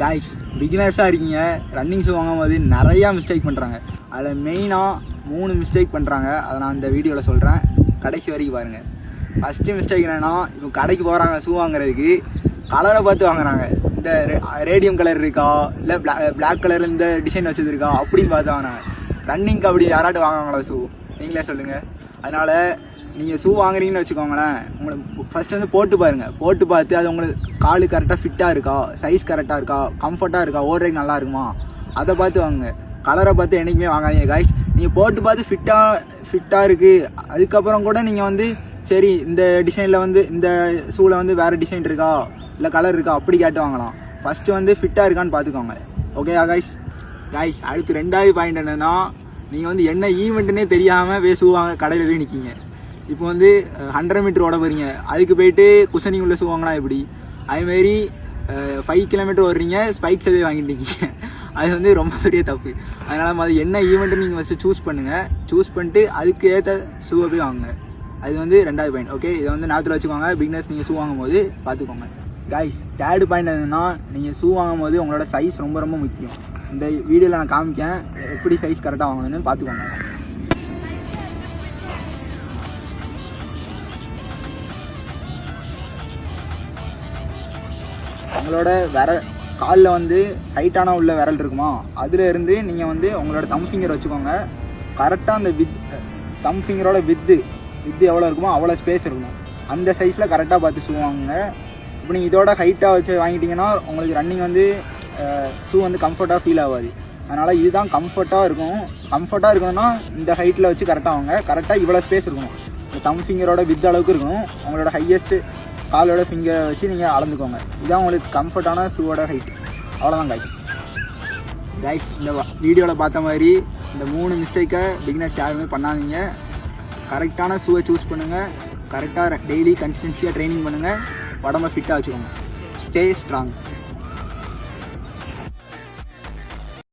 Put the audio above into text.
Guys பிகினர்ஸாக இருக்கீங்க, running shoe வாங்கும்போது நிறையா மிஸ்டேக் பண்ணுறாங்க. அதில் மெயினாக 3 மிஸ்டேக் பண்ணுறாங்க. அதை நான் இந்த வீடியோவில் சொல்கிறேன், கடைசி வரைக்கும் பாருங்கள். ஃபஸ்ட்டு மிஸ்டேக் என்னென்னா, இப்போ கடைக்கு போகிறாங்க ஷூ வாங்குறதுக்கு, கலரை பார்த்து வாங்குறாங்க. இந்த ரேடியம் கலர் இருக்கா, இல்லை பிளாக் கலர் இந்த டிசைன் வச்சது இருக்கா அப்படின்னு பார்த்து வாங்கினாங்க. ரன்னிங்க்கு அப்படி யாராட்டும் வாங்குவாங்களா ஷூ? நீங்களே சொல்லுங்கள். அதனால் நீங்கள் ஷூ வாங்குறீங்கன்னு வச்சுக்கோங்களேன், உங்களுக்கு ஃபஸ்ட்டு வந்து போட்டு பாருங்கள். போட்டு பார்த்து அது உங்களுக்கு காலு கரெக்டாக ஃபிட்டாக இருக்கா, சைஸ் கரெக்டாக இருக்கா, கம்ஃபர்ட்டாக இருக்கா, ஓடுறதுக்கு நல்லா இருக்குமா, அதை பார்த்து வாங்குங்க. கலரை பார்த்து என்றைக்குமே வாங்காதீங்க காய்ஸ். நீங்கள் போட்டு பார்த்து ஃபிட்டாக இருக்குது, அதுக்கப்புறம் கூட நீங்கள் வந்து சரி இந்த டிசைனில் வந்து இந்த ஷூவில் வந்து வேறு டிசைன் இருக்கா இல்லை கலர் இருக்கா அப்படி கேட்டு வாங்கலாம். ஃபஸ்ட்டு வந்து ஃபிட்டாக இருக்கான்னு பார்த்துக்கோங்க. ஓகேயா காய்ஸ்? அடுத்து 2வது பாயிண்ட் என்னென்னா, நீங்கள் வந்து என்ன ஈவெண்ட்டுனே தெரியாமல் போய் ஷூ வாங்க கடையில் போய் நிற்கிங்க. இப்போ வந்து 100 மீட்டர் ஓட போகிறீங்க, அதுக்கு போய்ட்டு குஷனிங் உள்ள ஷூ வாங்கலாம் எப்படி? அதுமாரி 5 கிலோமீட்டர் ஓடுறீங்க, ஸ்பைக்ஸை போய் வாங்கிட்டு நிற்கிங்க. அது வந்து ரொம்ப பெரிய தப்பு. அதனால் அது என்ன ஈவெண்ட்டு நீங்கள் ஃபஸ்ட்டு சூஸ் பண்ணுங்கள். சூஸ் பண்ணிட்டு அதுக்கு ஏற்ற ஷூவை போய் வாங்குங்க. அது வந்து 2வது பாயிண்ட். ஓகே, இதை வந்து ஞாபகத்தில் வச்சுக்கோங்க. பிகினர்ஸ் நீங்கள் ஷூ வாங்கும்போது பார்த்துக்கோங்க. காய்ஸ் 3rd பாயிண்ட் என்னென்னா, நீங்கள் ஷூ வாங்கும்போது உங்களோட சைஸ் ரொம்ப ரொம்ப முக்கியம். இந்த வீடியோவில் நான் காமிக்கேன் எப்படி சைஸ் கரெக்டாக வாங்கணும்னு பார்த்துக்கோங்க. உங்களோட காலில் வந்து ஹைட்டான உள்ள விரல் இருக்குமா, அதில் இருந்து நீங்கள் வந்து உங்களோட தம் ஃபிங்கர் வச்சுக்கோங்க. கரெக்டாக அந்த தம் ஃபிங்கரோட வித்து எவ்வளோ இருக்குமோ அவ்வளோ ஸ்பேஸ் இருக்கணும். அந்த சைஸில் கரெக்டாக பார்த்து ஷூ வாங்குங்க. இப்போ நீங்கள் இதோட ஹைட்டாக வச்சு வாங்கிட்டீங்கன்னா உங்களுக்கு ரன்னிங் வந்து ஷூ வந்து கம்ஃபர்ட்டாக ஃபீல் ஆகாது. அதனால் இதுதான் கம்ஃபர்ட்டாக இருக்கும். கம்ஃபர்ட்டாக இருக்கணும்னா இந்த ஹைட்டில் வச்சு கரெக்டாக வாங்க. கரெக்டாக இவ்வளோ ஸ்பேஸ் இருக்கணும். தம் ஃபிங்கரோட வித் அளவுக்கு இருக்கணும். உங்களோட ஹையஸ்ட்டு காலோட ஃபிங்கரை வச்சு நீங்கள் அளந்துக்கோங்க. இதுதான் உங்களுக்கு கம்ஃபர்ட்டான ஷூவோட ஹைட். அவ்வளோதான் காய்ஸ். இந்த வீடியோவில் பார்த்த மாதிரி இந்த 3 மிஸ்டேக்கை பிகினர்ஸ் யாருமே பண்ணாதீங்க. கரெக்டான ஷூவை சூஸ் பண்ணுங்கள். கரெக்டாக டெய்லி கன்சிஸ்டன்சியாக ட்ரைனிங் பண்ணுங்கள். உடம்பை ஃபிட்டாக வச்சுக்கோங்க. Stay strong.